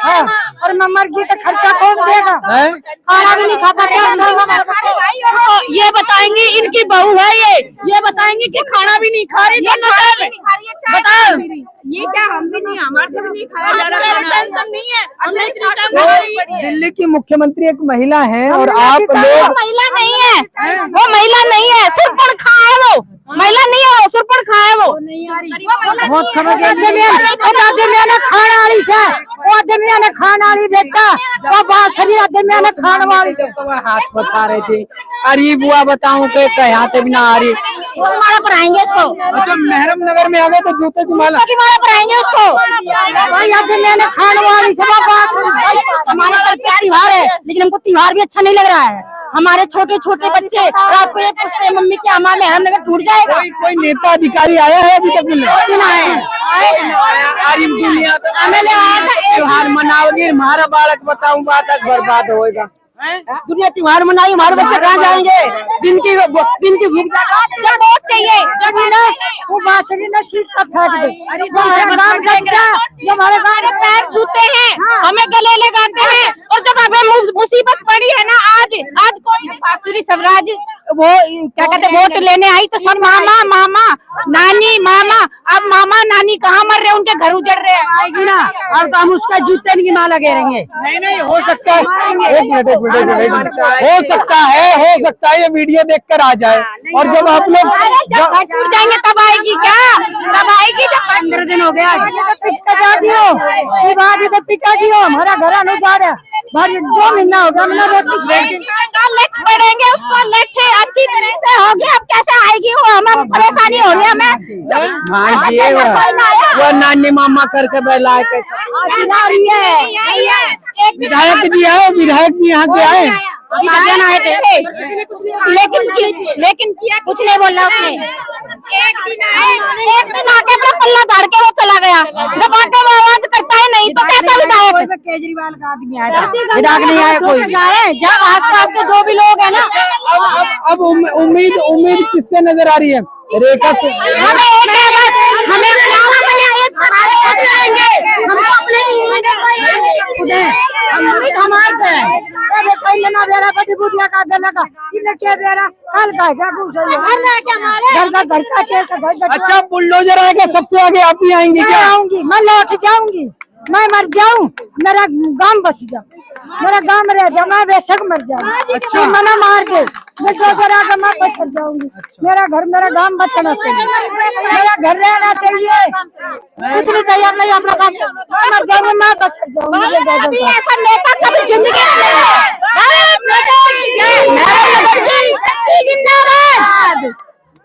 है। और मैं मर गई तो खर्चा कौन देगा? खाना भी नहीं खा पाते। ये बताएंगे इनकी बहू है, ये बताएंगे कि खाना भी नहीं खा रही, बताओ ये क्या? हम भी नहीं, हमारे से भी नहीं खाया, टेंशन नहीं है। तो दिल्ली की मुख्यमंत्री एक महिला है और आप लोग महिला नहीं है, वो महिला नहीं है, सुरपण खा है वो, महिला नहीं है वो, सुरपण खा है वो। बहुत खबर ने खाना वाली से, वो आदमी ने खाना वाली बेटा, वो बासरी आदमी ने खाने वाली से हाथ बता रहे थे। अरे बुआ बताऊं के यहाँ पे भी ना आ रही, वो माला पर आएंगे इसको। अच्छा मेहरम नगर में आ गए तो जूते की माला पर आएंगे उसको। भाई आदमी ने खाने वाली से हमारे सर पे त्योहार है, लेकिन हमको त्योहार भी अच्छा नहीं लग रहा है। हमारे छोटे छोटे बच्चे रात को ये पूछते हैं मम्मी क्या हमारा मेहरम नगर टूट जाएगा? कोई नेता अधिकारी आया है अभी तक? त्योहार मनाओगे, हमारा बालक बताऊं बात बर्बाद होएगा। दुनिया त्योहार मनाई, हमारे बच्चे कहाँ जाएंगे? दिन की भूख जब वोट चाहिए जब ना वो बासरी ने सीट का फेंक दे। हमारे पैर छूते हैं, हमें गले लगाते हैं, और जब हमें मुसीबत पड़ी है ना, आज कोई बांसुरी स्वराज वो क्या कहते वोट लेने आई तो सब मामा मामा नानी मामा। अब मामा नानी कहाँ मर रहे हैं, उनके घर उजड़ रहे हैं। आएगी ना, अब तो हम उसका जूते की माला घेरेंगे। नहीं हो सकता है, एक मिनट हो सकता है ये वीडियो देखकर आ जाए, और जब आप लोग टूट जाएंगे तब आएगी क्या? तब आएगी जब 15 दिन हो गया पिका दियो, पिका दियो, हमारा घर नहीं जा रहा, 2 महीना हो गया। लेट पड़ेंगे उसको, लेट अच्छी तरह से होगी, अब कैसे आएगी वो? हमें परेशानी हो रही है हमें। वो नानी मामा करके बैला के विधायक जी आए, विधायक जी यहाँ के आए, आए थे, लेकिन किया कुछ नहीं बोला उसने। एक दिन आके अपना पल्ला झाड़ के वो चला गया, जब आके वो आवाज करता है नहीं तो कैसा विधायक? केजरीवाल का आदमी आया था, विधायक नहीं आया कोई। जब आसपास के जो भी लोग है ना, अब उम्मीद किससे नजर आ रही है? रेखा से। हमें एक है बस, हमें अच्छा बुलडोजर आएगा सबसे आगे आप ही आएंगे क्या? आऊंगी, मैं लौट जाऊंगी, मैं मर जाऊं, मेरा गांव बस जाओ, मेरा गांव रह जाओ, मैं बेशक मर जाऊं। अच्छा मना मार दे, मैं आगे मैं बस जाऊंगी। मेरा घर मेरा गांव बचना चाहिए, मेरा घर रहना चाहिए, कुछ नहीं चाहिए नहीं अपना काम मर जाऊंगी, मैं बस जाऊंगी। ऐसा नेता कभी जिंदगी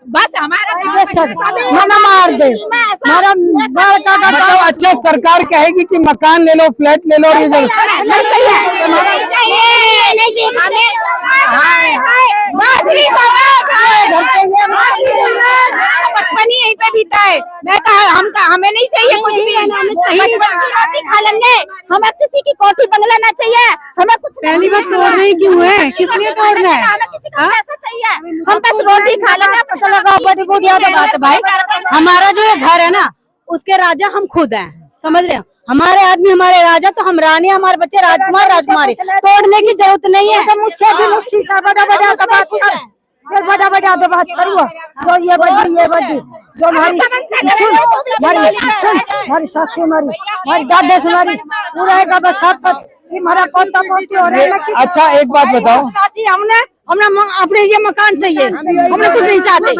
बस हमारा मना मार दे, मेरा मतलब अच्छा सरकार कहेगी कि मकान ले लो, फ्लैट ले लो, और ये बचपन ही यहीं पे बीता है। मैं कहा हमें नहीं चाहिए कुछ भी, बचपन की रोटी खा लेंगे, हमें किसी की कोठी बंगला ना चाहिए, हमें कुछ पहली बात तोड़ने ही क्यों है, किस लिए तोड़ना है? हमें किसी को पैसा चाहिए, हम बस रोटी खा लेंगे। पता लगा बड़ी बुरी बात है भाई। हमारा जो ये घर है ना, उसके राजा हम खुद हैं, समझ रहे हो? हमारे आदमी हमारे राजा, तो हम रानी, हमारे बच्चे राजकुमार राजकुमारी। तोड़ने की जरूरत नहीं है। मुझसे भी मुझसे बड़ा बड़ा का बात कर, ये बड़ा बड़ा तो बात करूँ। जो ये बड़ी जो हमारी सासू हमारी दादा से हमारी पूरा का बस हमारा पोता पोती हो रहा है। अच्छा एक बात बताओ, हमने अपने ये मकान चाहिए, हमने कुछ नहीं चाहते,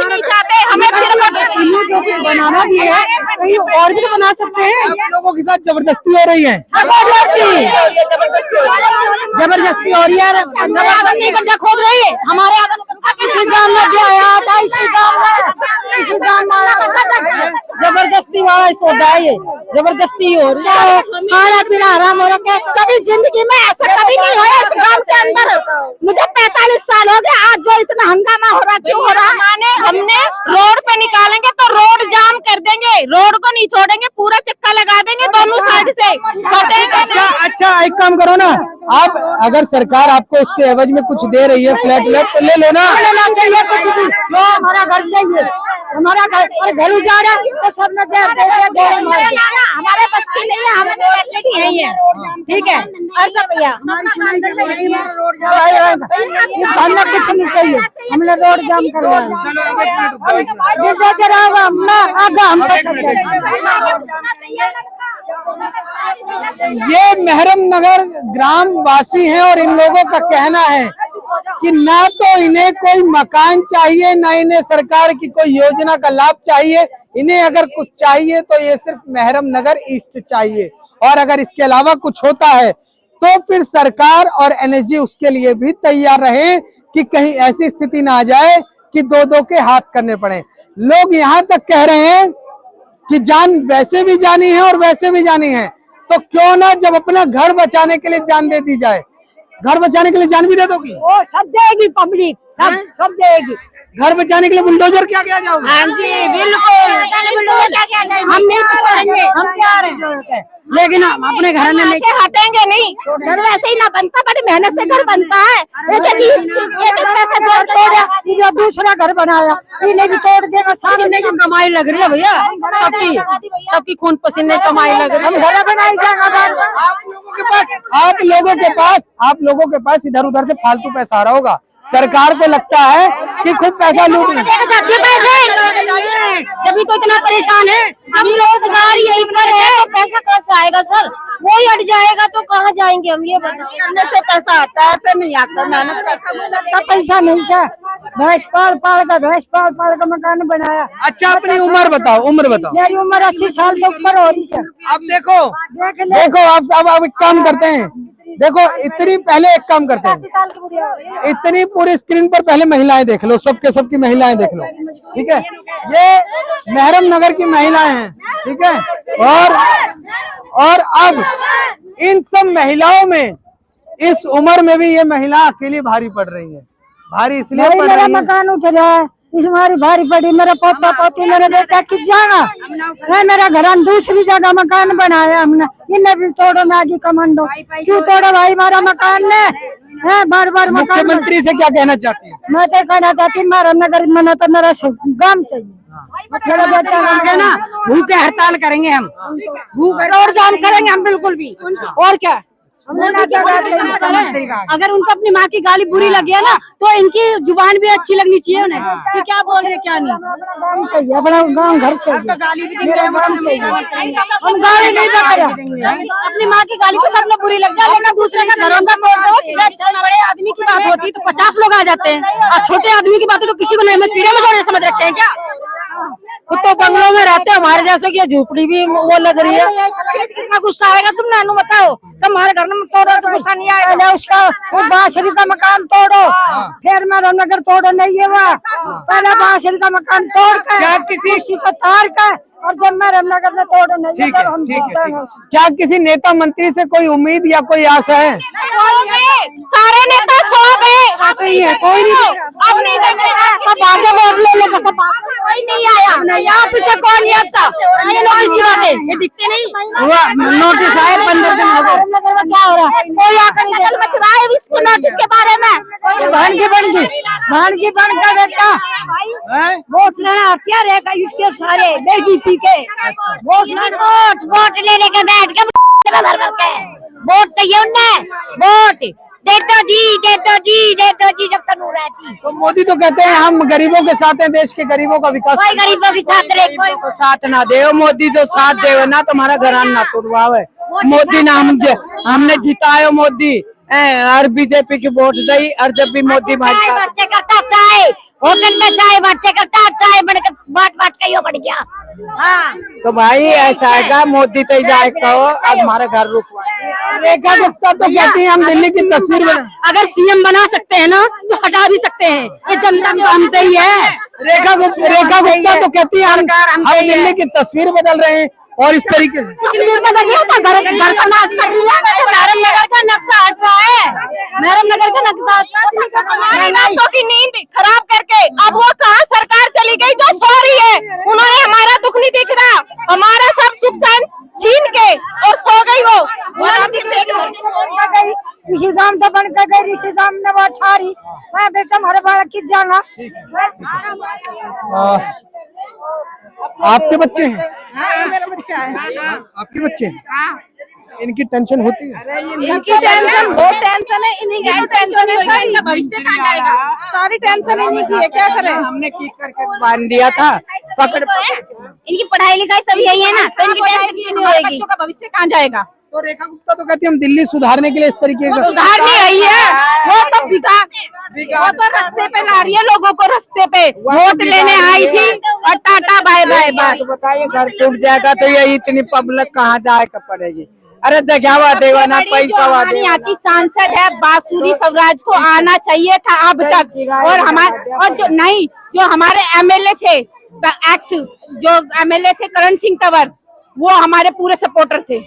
हमें जो कुछ बनाना भी है कहीं और भी तो बना सकते हैं। आप लोगों के साथ जबरदस्ती हो रही है। जबरदस्ती हो रही है, जबरदस्ती गड्ढा खोद रही है हमारे इसी गांव में जो आया था, इसी गांव में जबरदस्ती वाला सौदा है, ये जबरदस्ती हो रही है। खाना पीना हराम हो रहा है। कभी जिंदगी में ऐसा कभी नहीं हुआ इस गांव के अंदर। मुझे 45 साल हो गए, आज जो इतना हंगामा हो रहा क्यों हो रहा? हमने रोड पे निकालेंगे तो रोड जाम कर देंगे, रोड को नहीं छोड़ेंगे, पूरा चक्का लगा देंगे दोनों साइड से। अच्छा एक काम करो ना, आप अगर सरकार आपको उसके एवज में कुछ दे रही है, फ्लैट तो ले लो ना। चाहिए कुछ भी, जो हमारा घर चाहिए, हमारा घर उजाड़ा तो सब ने हमारे बस की नहीं है, हमें फैसिलिटी नहीं है, ठीक है? ऐसा भैया कुछ नहीं चाहिए, हमने रोड जाम करवाया। ये महरम नगर ग्राम वासी हैं और इन लोगों का कहना है कि ना तो इन्हें कोई मकान चाहिए, ना इन्हें सरकार की कोई योजना का लाभ चाहिए। इन्हें अगर कुछ चाहिए तो ये सिर्फ महरम नगर ईस्ट चाहिए, और अगर इसके अलावा कुछ होता है तो फिर सरकार और एनएसजी उसके लिए भी तैयार रहे कि कहीं ऐसी स्थिति ना आ जाए कि दो के हाथ करने पड़े। लोग यहाँ तक कह रहे हैं कि जान वैसे भी जानी है और वैसे भी जानी है, तो क्यों ना जब अपना घर बचाने के लिए जान दे दी जाए। घर बचाने के लिए जान भी दे दोगी? वो सब देगी पब्लिक, सब देगी। घर बचाने के लिए बुलडोजर क्या किया जाओगे? हाँ जी बिल्कुल, हम नहीं छोड़ेंगे, हम तैयार हैं, लेकिन हम अपने घर में नहीं हटेंगे नहीं। घर वैसे ही ना बनता, बड़ी मेहनत से घर बनता है। जो दूसरा घर बनाया इन्हें भी तोड़ देगा, सामने की कमाई लग रही है भैया, सबकी खून पसीने कमाई लग रही है। घर बनाई जाएगा। आप लोगों के पास इधर उधर से फालतू पैसा आ रहा होगा, सरकार को लगता है कि खुद पैसा लूट ले। जब तो इतना परेशान है, अभी रोजगार यहीं पर है तो पैसा कैसे आएगा सर? वो ही हट जाएगा तो कहाँ जाएंगे हम, ये बताओ। करने से पैसा आता है, ऐसे नहीं आता। मेहनत का पैसा नहीं था, भैंस पाल पाल का मकान बनाया। अच्छा अपनी उम्र बताओ, उम्र बताओ। मेरी उम्र 80 साल से ऊपर हो रही है। अब देखो आप एक काम करते हैं, देखो इतनी पहले एक काम करते हैं, इतनी पूरी स्क्रीन पर पहले महिलाएं देख लो, सबकी महिलाएं देख लो, ठीक है? ये महरम नगर की महिलाएं हैं, ठीक है? और अब इन सब महिलाओं में इस उम्र में भी ये महिला अकेली भारी पड़ रही है। भारी इसलिए पड़ रही है, मेरा मकान उठ जाए इसमें भारी पड़ी, मेरा पोता पोती मेरे बेटा किस जाएगा है। मेरा घर दूसरी जगह मकान बनाया हमने, इन्हें भी तोड़ो नागी कमांडो, क्यों तोड़ो भाई हमारा मकान ने है? बार बार मुख्यमंत्री से क्या कहना चाहती है? मैं तो कहना चाहती महरम नगर में तो मेरा गांव चाहिए। मेरा बेटा ना भूखे हड़ताल करेंगे हम, भूख रोड जाम करेंगे हम बिल्कुल भी। और क्या अगर उनको अपनी माँ की गाली बुरी लगी है ना तो इनकी जुबान भी अच्छी लगनी चाहिए उन्हें कि क्या बोल रहे क्या नहीं। गाँव चाहिए, अपना गाँव घर चाहिए, मेरा गाँव चाहिए। हम गाली नहीं दे अपनी माँ की गाली तो सबने बुरी लग जाए, लेकिन दूसरे का घरों का तोड़ दो। बड़े आदमी की बात होती तो 50 लोग आ जाते हैं, और छोटे आदमी की बात तो किसी को नहीं। कीड़े में जोड़े समझ रखे हैं क्या? खुद तो बंगलों में रहते हैं हमारे जैसे कि झोपड़ी भी वो लग रही है। कितना गुस्सा आएगा तुम नानू बताओ? तुम्हारे घर में तोड़ो तो गुस्सा नहीं आएगा? उसका बांसुरी का मकान तोड़ो, फिर मेरा नगर तोड़ो नहीं है। वह पहले बांसुरी का मकान तोड़ कर क्या किसी को तार कर और जब महरम नगर में तोड़ नहीं ठीक है, ठीक है। क्या किसी नेता मंत्री से कोई उम्मीद या कोई आशा है? सारे नेता सो गए, सही है, कोई नहीं। अब नहीं देख रहे, अब आगे वोट ले लेगा सब, कोई नहीं आया। यहाँ पीछे कौन है? ये नोटिस की बात है, ये दिखते नहीं। नोटिस आए 15 दिन हो गए। नगर में क्या हो रहा है? कोई आकर नकल मच रहा है इसको नोटिस के बारे में। भान की बन का बेटा वोट लेना क्या रहेगा इसके सारे बेटी पी के वोट लेने के बैठ के वोट चाहिए उन्हें, वोट दे दो जी जब तक नहीं रहती। तो मोदी तो कहते हैं हम गरीबों के साथ हैं, देश के गरीबों का विकास। कोई गरीबों की साथ रहे, कोई साथ ना दे, मोदी तो साथ दे ना, तुम्हारा घरान ना तोड़वावे। मोदी ना हमने जितायो मोदी, और बीजेपी की वोट दी, और जब भी मोदी बच्चे करता चाहे होटल में चाय बच्चे करता चाय बाट के यो बढ़ गया। हाँ तो भाई ऐसा है, मोदी तो जाए कहो, अब हमारा घर रुकवा। रेखा गुप्ता तो कहती है हम दिल्ली की तस्वीर बना, अगर सीएम बना सकते हैं ना तो हटा भी सकते हैं, ये जनता तो हमसे ही है। रेखा गुप्ता तो कहती है हम दिल्ली की तस्वीर बदल रहे हैं, और इस तरीके से तस्वीर बदल रही है तो घर का नाश कर रही है। महरम नगर का नक्शा हट रहा है, महरम नगर का नक्शा हमारी रातों की नींद खराब करके अब वो कहाँ सरकार चली गई जो सो रही है। उन्होंने हमारा दुख नहीं दिख रहा, हमारा सब सुख चैन छीन के और सो गई वो इसी गांव तो बन कर गई, इसी गांव ने वो ठारी मैं बेटा हमारे बालक की जाना। आपके बच्चे हैं? मेरा बच्चा है। आपके बच्चे हैं? इनकी टेंशन होती है? इनकी टेंशन बहुत टेंशन है, इन्हीं की टेंशन है, इनका भविष्य कहाँ जाएगा? सारी टेंशन इन्हीं की है, क्या करें? हमने की करके बांध दिया था, पकड़ इनकी पढ़ाई लिखाई सब यही है ना, तो इनकी टेंशन क्यों नहीं होगी? बच्चों का भविष्य कहाँ जाएगा? तो रेखा गुप्ता तो कहती है हम दिल्ली सुधारने के लिए इस तरीके का सुधार नहीं रही है, वो तो रास्ते पे ला रही है लोगों को, रास्ते पे वोट लेने आई थी और टाटा बाय बाय बस। बताइए घर टूट जाएगा तो ये इतनी पब्लिक कहाँ जाएगा पड़ेगी? अरे जगह देवा ना पैसा हमारे यहाँ की सांसद है बांसुरी स्वराज को आना चाहिए था अब तक, और हमारे और जो हमारे एमएलए थे एक्स जो एमएलए थे करण सिंह तंवर, वो हमारे पूरे सपोर्टर थे।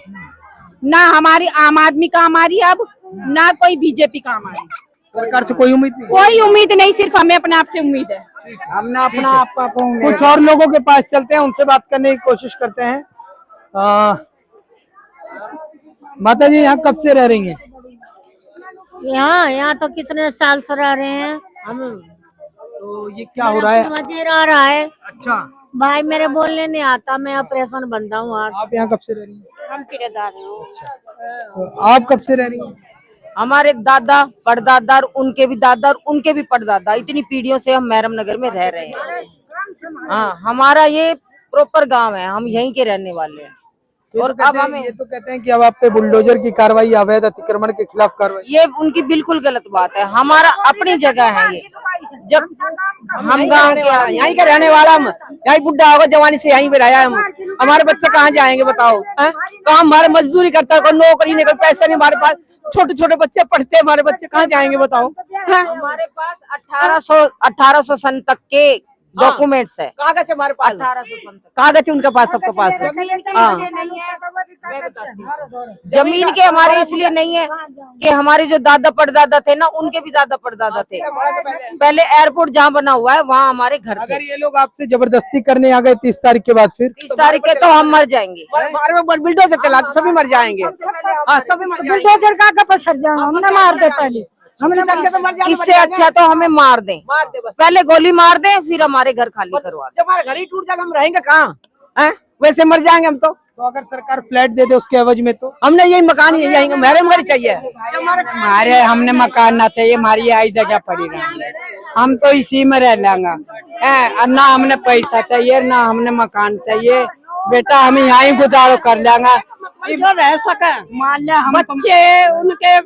ना हमारी आम आदमी का हमारी अब ना कोई बीजेपी का हमारी। सरकार से कोई उम्मीद नहीं? कोई उम्मीद नहीं, सिर्फ हमें अपने आप से उम्मीद है। हमने अपना आपका कुछ और लोगों के पास चलते हैं, उनसे बात करने की कोशिश करते हैं। माता जी यहाँ कब से रह रही हैं? यहाँ तो कितने साल से रह रहे हैं हम। तो ये क्या हो रहा है? मजे आ रहा है। अच्छा, भाई मेरे बोलने नहीं आता, मैं ऑपरेशन बनता हूँ। आप यहाँ कब से रह रही हैं? हम किराएदार हैं। तो आप कब से रह रही हैं? हमारे दादा परदादा, उनके भी दादा और उनके भी परदादा, इतनी पीढ़ियों से हम महरम नगर में रह रहे हैं। हाँ, हमारा ये प्रॉपर गांव है, हम यहीं के रहने वाले हैं। और अब हमें ये तो कहते हैं कि अब आप पे बुलडोजर की कार्रवाई, अवैध अतिक्रमण के खिलाफ कार्रवाई, ये उनकी बिल्कुल गलत बात है। हमारा अपनी जगह है ये, जब हम गांव के यहीं के रहने वाला, हम यहीं बुढ़ा होगा जवानी से यहीं पे रहा है। हम हमारे बच्चे कहाँ जाएंगे बताओ? तो हमारे मजदूरी करता है, नौकरी नहीं, कोई पैसे नहीं हमारे पास, छोटे छोटे बच्चे पढ़ते हैं, हमारे बच्चे कहाँ जाएंगे बताओ? हमारे पास 1800 सन तक के डॉक्यूमेंट्स है, कागज हमारे पास, 1800 सन तक कागज उनके पास, सबके पास है। जमीन के हमारे इसलिए नहीं है कि हमारे जो दादा परदादा थे ना, उनके भी दादा परदादा थे। पहले एयरपोर्ट जहाँ बना हुआ है वहाँ हमारे घर थे। अगर ये लोग आपसे जबरदस्ती करने आ गए 30 तारीख के बाद, फिर 30 तारीख के तो हम मर जाएंगे। बुलडोजर चला तो सभी मर जाएंगे। सभी बुलडोजर का पसर जाओ, हमने मार दे पहले, हमने इससे अच्छा तो हमें मार दें, पहले गोली मार दें, फिर हमारे घर खाली करवा दें। जब हमारे घर ही टूट जाएगा हम रहेंगे कहाँ? वैसे मर जाएंगे हम तो अगर सरकार फ्लैट दे दे उसके एवज में, तो हमने यही मकान ही जाएंगे, महरम घर चाहिए हमारे। हमने मकान ना चाहिए, हमारी आई जगह पड़ेगा, हम तो इसी में रह लेंगे। ना हमने पैसा चाहिए ना हमने मकान चाहिए, बेटा हम यहाँ ही गुजारो कर लेंगे जो रह सके। मान लिया हम बच्चे उनके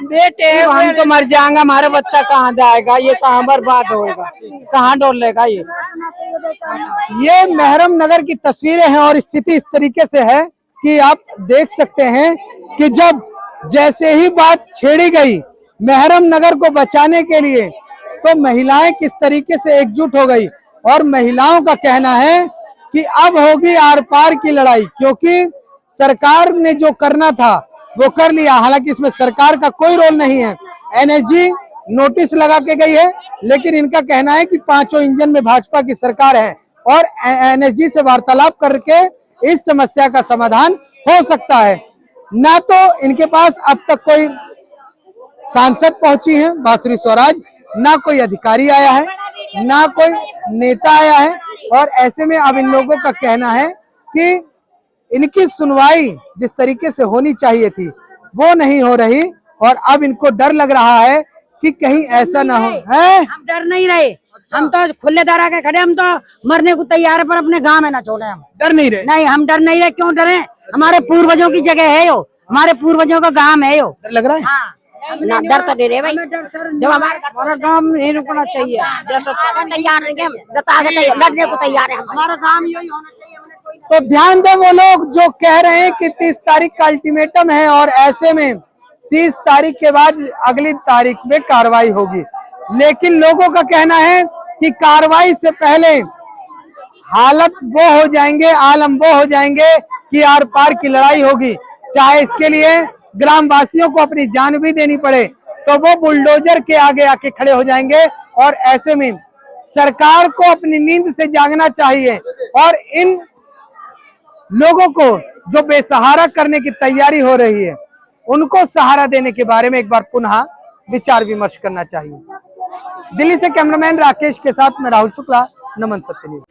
बेटे हम तो मर जाएंगे, हमारा बच्चा कहाँ जाएगा? ये कहाँ बर्बाद होगा, कहाँ डोलेगा? ये महरम नगर की तस्वीरें हैं और स्थिति इस तरीके से है कि आप देख सकते हैं कि जब जैसे ही बात छेड़ी गई महरम नगर को बचाने के लिए, तो महिलाएं किस तरीके से एकजुट हो गई। और महिलाओं का कहना है कि अब होगी आर पार की लड़ाई, क्योंकि सरकार ने जो करना था वो कर लिया। हालांकि इसमें सरकार का कोई रोल नहीं है। एनएसजी नोटिस लगा के गई है, लेकिन इनका कहना है कि पांचों इंजन में भाजपा की सरकार है और एनएसजी से वार्तालाप करके इस समस्या का समाधान हो सकता है। ना तो इनके पास अब तक कोई सांसद पहुंची है बांसुरी स्वराज, ना कोई अधिकारी आया है, ना कोई नेता आया है, और ऐसे में अब इन लोगों का कहना है कि इनकी सुनवाई जिस तरीके से होनी चाहिए थी वो नहीं हो रही, और अब इनको डर लग रहा है कि कहीं ऐसा ना हो। है हम डर नहीं रहे, हम तो खुले दरा के खड़े, हम तो मरने को तैयार है, पर अपने गांव में ना छोड़े। हम डर नहीं रहे? नहीं, हम डर नहीं रहे। क्यों डरे? हमारे पूर्वजों की जगह है यो, हमारे पूर्वजों का गांव है यो। डर लग रहा है? हाँ, ना डर तो नहीं रहे भाई। जब हमारा गांव नहीं रुकना चाहिए, जैसा तैयार रहेंगे, लड़ने को तैयार है। हमारा काम यही होना चाहिए। तो ध्यान दें वो लोग जो कह रहे हैं कि 30 तारीख का अल्टीमेटम है, और ऐसे में 30 तारीख के बाद अगली तारीख में कार्रवाई होगी। लेकिन लोगों का कहना है कि कार्रवाई से पहले हालत वो हो जाएंगे, आलम वो हो जाएंगे कि आर पार की लड़ाई होगी। चाहे इसके लिए ग्रामवासियों को अपनी जान भी देनी पड़े, तो वो बुलडोजर के आगे आके खड़े हो जाएंगे। और ऐसे में सरकार को अपनी नींद से जागना चाहिए और इन लोगों को जो बेसहारा करने की तैयारी हो रही है उनको सहारा देने के बारे में एक बार पुनः विचार विमर्श करना चाहिए। दिल्ली से कैमरामैन राकेश के साथ मैं राहुल शुक्ला, नमन सत्य न्यूज।